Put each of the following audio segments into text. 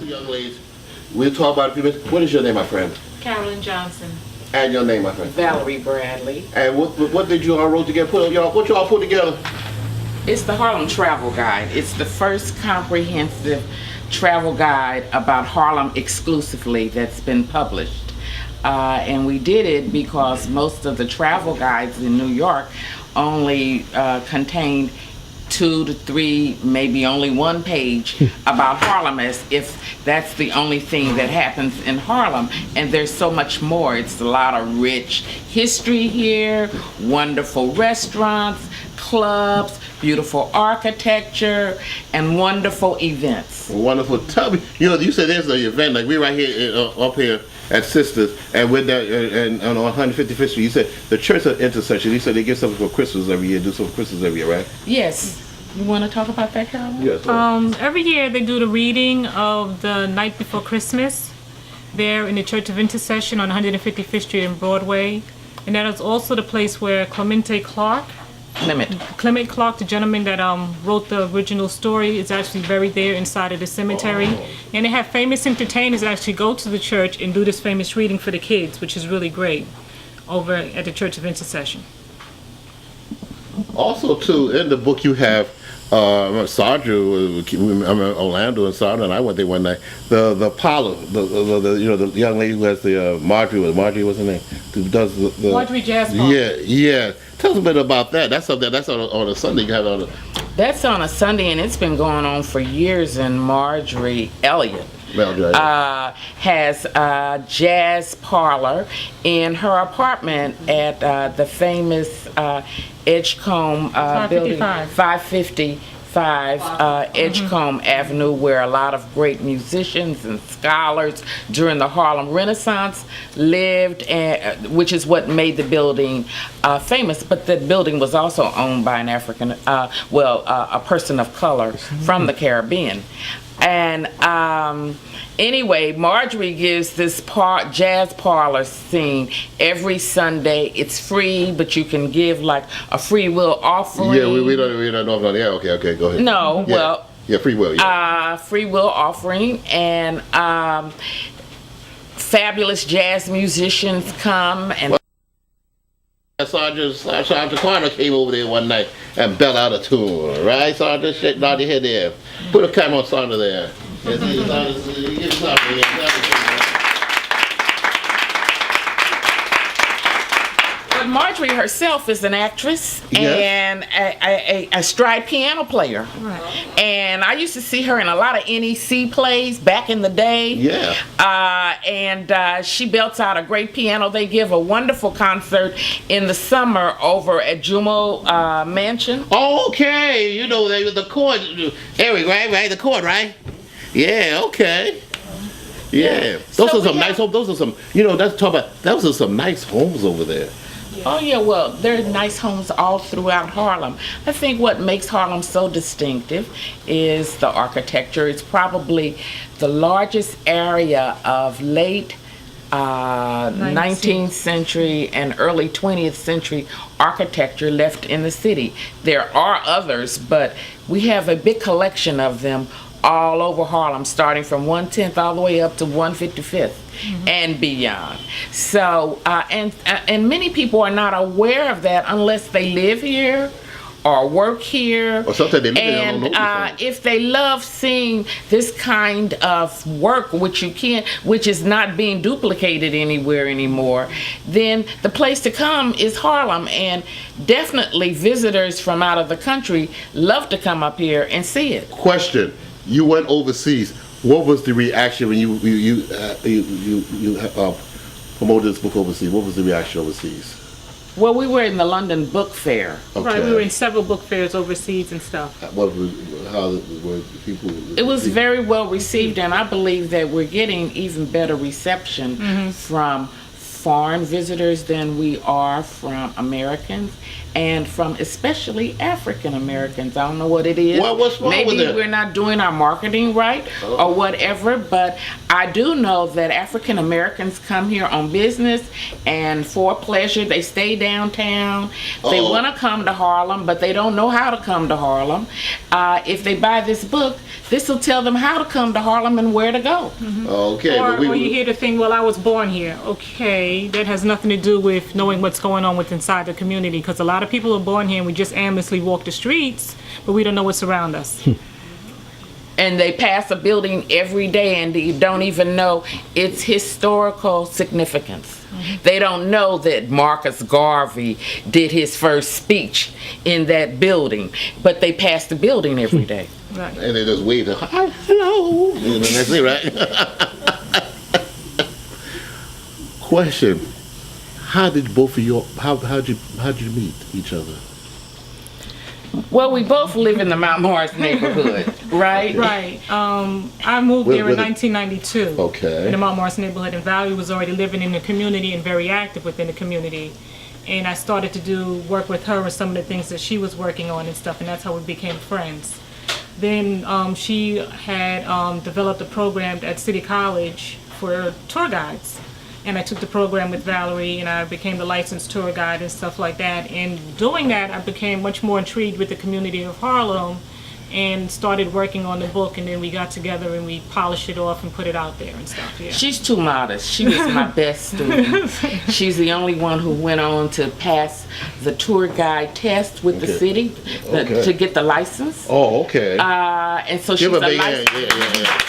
Young ladies, we'll talk about it in a few minutes. What is your name, my friend? Carolyn Johnson. And your name, my friend? Valerie Bradley. And what did you all wrote together? What y'all put together? It's the Harlem Travel Guide. It's the first comprehensive travel guide about Harlem exclusively that's been published. And we did it because most of the travel guides in New York only contained 2 to 3, maybe only 1 page about Harlem, as if that's the only thing that happens in Harlem. And there's so much more. It's a lot of rich history here, wonderful restaurants, clubs, beautiful architecture, and wonderful events. Wonderful. Tell me, you said there's an event like we right here up here at Sisters, and with that, and on 155th Street, you said the Church of Intercession. You said they give something for Christmas every year, do something for Christmas every year, right? Yes. You want to talk about that, Carolyn? Yes. Every year they do the reading of the night before Christmas there in the Church of Intercession on 155th Street and Broadway. And that is also the place where Clement Clark, the gentleman that wrote the original story, is actually buried there inside of the cemetery. And they have famous entertainers actually go to the church and do this famous reading for the kids, which is really great, over at the Church of Intercession. Also, too, in the book you have Sandra, Orlando and Sandra and I went there one night. The Parlor, the young lady who has the Marjorie. Marjorie, what's her name? Who does the Marjorie Jazz Parlor. Yeah. Tell us a bit about that. That's something. That's on a Sunday. You have on. That's on a Sunday, and it's been going on for years. And Marjorie Elliott has a jazz parlor in her apartment at the famous Edgecombe building, 555 Edgecombe Avenue, where a lot of great musicians and scholars during the Harlem Renaissance lived, which is what made the building famous. But the building was also owned by an African, a person of color from the Caribbean. And anyway, Marjorie gives this jazz parlor scene every Sunday. It's free, but you can give like a free will offering. Yeah, we don't know about that. Okay, go ahead. No, yeah. well. Yeah, free will. Yeah. Free will offering, and fabulous jazz musicians come and. Sergeant Carter came over there one night and belled out a tune, right? Sergeant, shit, nod your head there. Put a camera on Sergeant there. But Marjorie herself is an actress and a stride piano player. Right. And I used to see her in a lot of NEC plays back in the day. Yeah. And she belts out a great piano. They give a wonderful concert in the summer over at Jumo Mansion. Okay, the chord, Eric, right? The chord, right? Yeah, okay. Yeah. Those are some nice homes. Those are some, those are some nice homes over there. Oh yeah, well, there are nice homes all throughout Harlem. I think what makes Harlem so distinctive is the architecture. It's probably the largest area of late 19th century and early 20th century architecture left in the city. There are others, but we have a big collection of them all over Harlem, starting from 110th all the way up to 155th and beyond. So, and many people are not aware of that unless they live here or work here. Or sometimes they live and if they love seeing this kind of work, which is not being duplicated anywhere anymore, then the place to come is Harlem. And definitely visitors from out of the country love to come up here and see it. Question. You went overseas. What was the reaction when you promoted this book overseas? What was the reaction overseas? Well, we were in the London Book Fair. Okay. Right, we were in several book fairs overseas and stuff. How were people? It was very well received, and I believe that we're getting even better reception from foreign visitors than we are from Americans, and from especially African Americans. I don't know what it is. Well, what's wrong Maybe with that? we're not doing our marketing right or whatever, but I do know that African Americans come here on business and for pleasure. They stay downtown. They Uh-oh. want to come to Harlem, but they don't know how to come to Harlem. If they buy this book, this will tell them how to come to Harlem and where to go. Okay, Or, but or you hear the thing, well, I was born here. Okay, that has nothing to do with knowing what's going on with inside the community, because a lot of people are born here and we just aimlessly walk the streets, but we don't know what's around us. And they pass a building every day and you don't even know its historical significance. They don't know that Marcus Garvey did his first speech in that building, but they pass the building every day. Right. and they just wave. Hi, hello. You know, that's it, right? Question: how did both of you? How'd you meet each other? Well, we both live in the Mount Morris neighborhood, right? Right. I moved Where- here where in the- 1992. Okay. In the Mount Morris neighborhood, and Valerie was already living in the community and very active within the community. And I started to do work with her with some of the things that she was working on and stuff, and that's how we became friends. Then she had developed a program at City College for tour guides. And I took the program with Valerie, and I became the licensed tour guide and stuff like that. And doing that, I became much more intrigued with the community of Harlem and started working on the book. And then we got together and we polished it off and put it out there and stuff. Yeah. She's too modest. She was my best student. She's the only one who went on to pass the tour guide test with the Okay. city Okay. to get the license. Oh, okay. And so she's Give a a big hand. licensed. Yeah.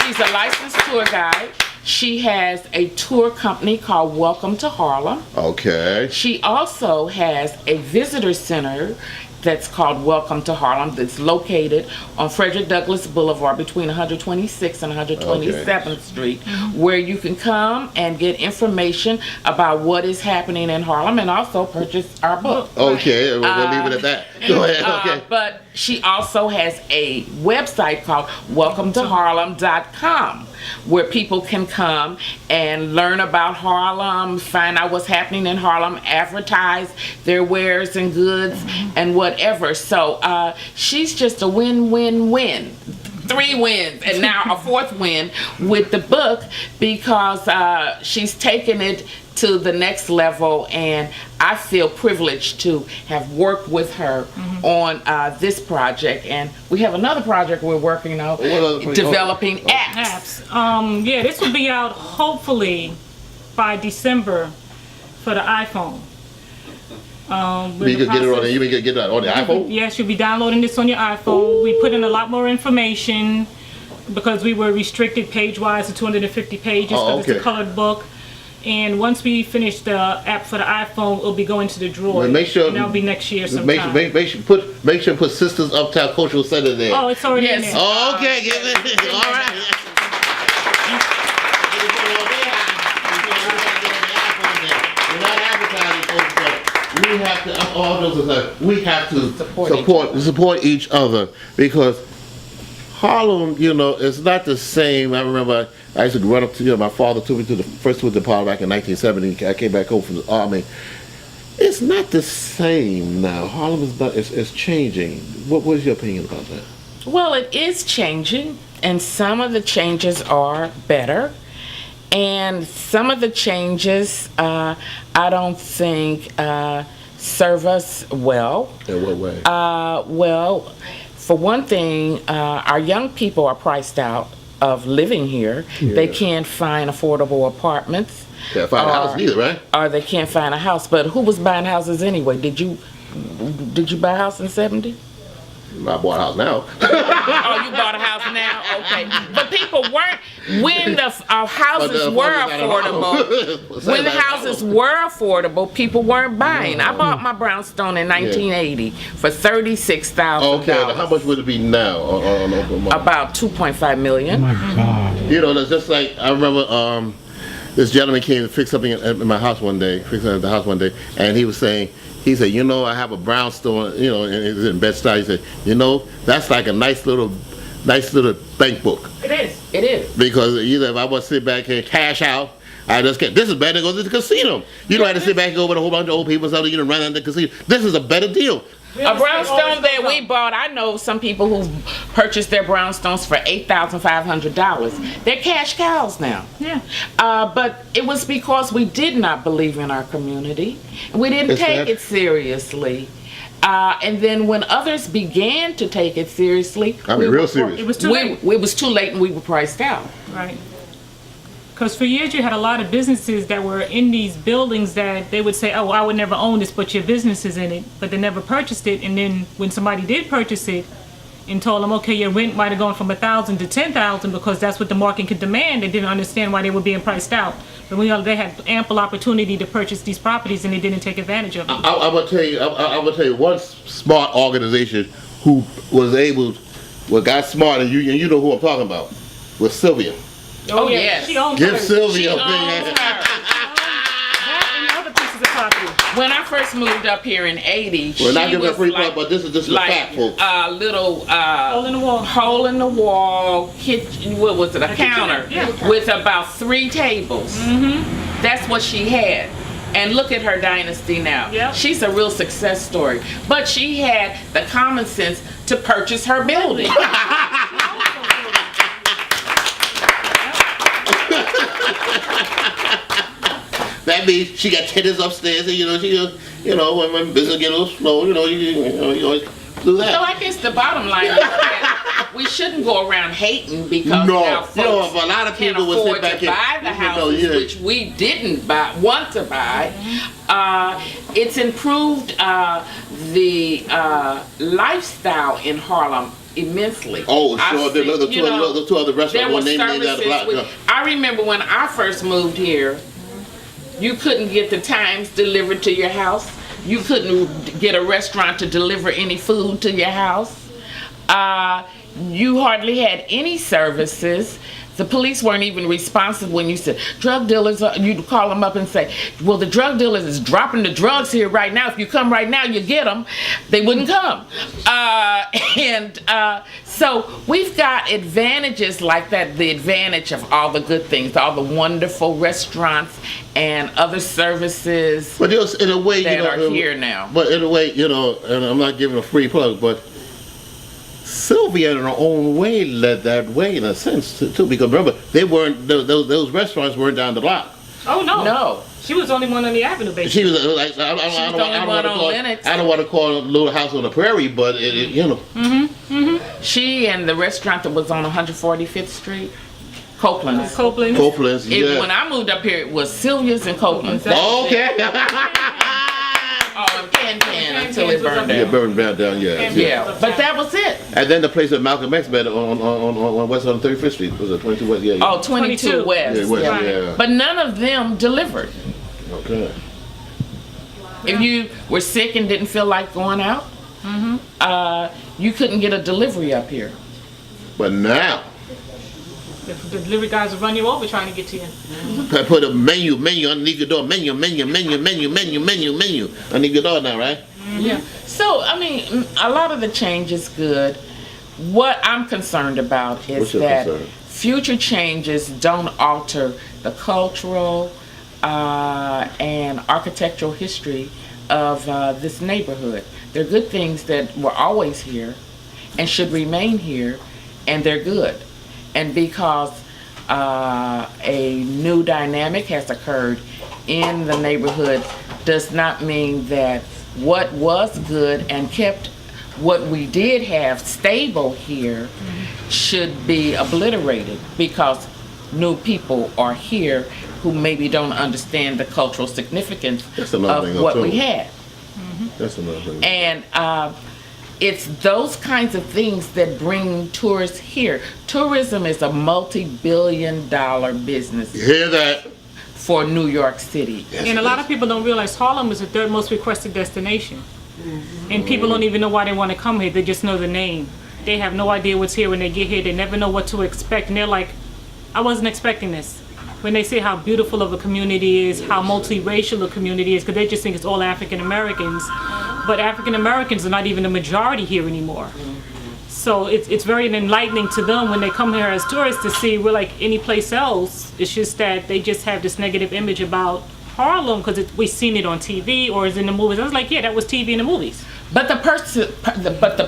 She's a licensed tour guide. She has a tour company called Welcome to Harlem. Okay. She also has a visitor center that's called Welcome to Harlem that's located on Frederick Douglass Boulevard between 126th and 127th Street, where you can come and get information about what is happening in Harlem and also purchase our book. Okay. We'll leave it at that. Go ahead. Okay. But she also has a website called welcometoharlem.com, where people can come and learn about Harlem, find out what's happening in Harlem, advertise their wares and goods and whatever. So she's just a win-win-win. 3 wins and now a 4th win with the book, because she's taken it to the next level, and I feel privileged to have worked with her on this project. And we have another project we're working on, What other project? developing apps. Apps. Yeah, this will be out hopefully by December for the iPhone. You can get it on. You can get it on the iPhone. Yes, you'll be downloading this on your iPhone. We put in a lot more information because we were restricted page-wise to 250 pages because Oh, it's a okay. colored book. And once we finish the app for the iPhone, it'll be going to the drawer. Well, make sure- and that'll be next year sometime. Make sure put Sisters Uptown Cultural Center there. Oh, it's already in Yes. there. Oh, okay, give it. All right. We're not advertising, folks, but we have to. All those aside, we have to support each other, because Harlem, you know, it's not the same. I remember I used to run up to, you know, my father took me to the first tour to Parlor back in 1970. I came back home from the army. It's not the same now. Harlem is not. It's changing. What is your opinion about that? Well, it is changing, and some of the changes are better, and some of the changes I don't think serve us well. In what way? Well, for one thing, our young people are priced out of living here. They can't find affordable apartments. Can't find a house either, right? Or they can't find a house. But who was buying houses anyway? Did you buy a house in 70? I bought a house now. Oh, you bought a house now? Okay. But people weren't, when the houses were affordable, when the houses were affordable, people weren't buying. I bought my brownstone in 1980 for $36,000. Okay, now how much would it be now on open market? About $2.5 million. You know, that's just like, I remember this gentleman came to fix something at my house one day, and he was saying, he said, you know, I have a brownstone, you know, and it's in Bed-Stuy. He said, you know, that's like a nice little bank book. It is. It is. Because either if I want to sit back and cash out, I just get, this is better than go to the casino. You don't have to sit back and go with a whole bunch of old people, so you can run out the casino. This is a better deal. A brownstone that we bought, I know some people who purchased their brownstones for $8,500. They're cash cows now. Yeah. But it was because we did not believe in our community. We didn't take it seriously. And then when others began to take it seriously, I mean, real serious. It was too late. it was too late and we were priced out. Right. Because for years you had a lot of businesses that were in these buildings that they would say, oh, I would never own this, but your business is in it. But they never purchased it. And then when somebody did purchase it and told them, okay, your rent might have gone from $1,000 to $10,000 because that's what the market could demand, they didn't understand why they were being priced out. But they had ample opportunity to purchase these properties and they didn't take advantage of it. I will tell you. I will tell you one smart organization who was able, got smart, and you know who I'm talking about, was Sylvia. Oh, yes. She owns Give her. Sylvia a big owns hand. That and other pieces of property. When I first moved up here in '80, We're not she giving a was free like, plug, but this is just the fact, folks. a little Hole in the wall. hole in the wall kitchen. What was it? A counter yeah. with about 3 tables. Mm-hmm. That's what she had. And look at her dynasty now. Yep. She's a real success story. But she had the common sense to purchase her building. That means she got tenants upstairs, and when business get a little slow, you always do that. So I guess the bottom line is that we shouldn't go around hating because now folks a lot of can people will afford sit back to buy the houses which we didn't want to buy. It's improved the lifestyle in Harlem immensely. Oh, sure. The two other restaurants there were named that block. services. I remember when I first moved here, you couldn't get the Times delivered to your house. You couldn't get a restaurant to deliver any food to your house. You hardly had any services. The police weren't even responsive when you said drug dealers. You'd call them up and say, well, the drug dealers is dropping the drugs here right now. If you come right now, you get them. They wouldn't come. So we've got advantages like that, the advantage of all the good things, all the wonderful restaurants and other services But in a way, that are here now. But in a way, and I'm not giving a free plug, but Sylvia in her own way led that way in a sense too, because remember they weren't those restaurants weren't down the block. Oh no. No. She was the only one on the avenue, basically. She was like I don't want to call it a little house on the prairie, but She and the restaurant that was on 145th Street, Copelands. Copelands. When I moved up here, it was Sylvia's and Copeland's. Oh, okay. And Pan until it burned down. Yeah, burned down. Yeah, but that was it. And then the place that Malcolm X met on West 135th Street was it 22 West? Yeah. Oh, 22 West. Yeah, West, Yeah. yeah. But none of them delivered. Okay. If you were sick and didn't feel like going out, you couldn't get a delivery up here. But now, The delivery guys will run you over trying to get to you. I put a menu underneath your door. Menu underneath your door now, right? Yeah. So, I mean, a lot of the change is good. What I'm concerned about is that future changes don't alter the cultural and architectural history of this neighborhood. They're good things that were always here and should remain here, and they're good. And because a new dynamic has occurred in the neighborhood does not mean that what was good and kept what we did have stable here should be obliterated, because new people are here who maybe don't understand the cultural significance of what we had. That's another thing. And it's those kinds of things that bring tourists here. Tourism is a multi-billion-dollar business. You hear that? For New York City. Yes, And a lot of people don't realize Harlem is the third most requested destination. And people don't even know why they want to come here. They just know the name. They have no idea what's here when they get here. They never know what to expect. And they're like, I wasn't expecting this. When they say how beautiful of a community is, how multiracial a community is, because they just think it's all African Americans. But African Americans are not even the majority here anymore. So it's very enlightening to them when they come here as tourists to see we're like any place else. It's just that they just have this negative image about Harlem because we've seen it on TV or it's in the movies. I was like, yeah, that was TV in the movies. But the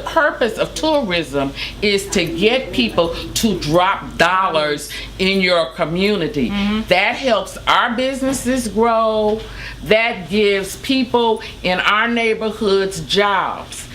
purpose of tourism is to get people to drop dollars in your community. That helps our businesses grow. That gives people in our neighborhoods jobs.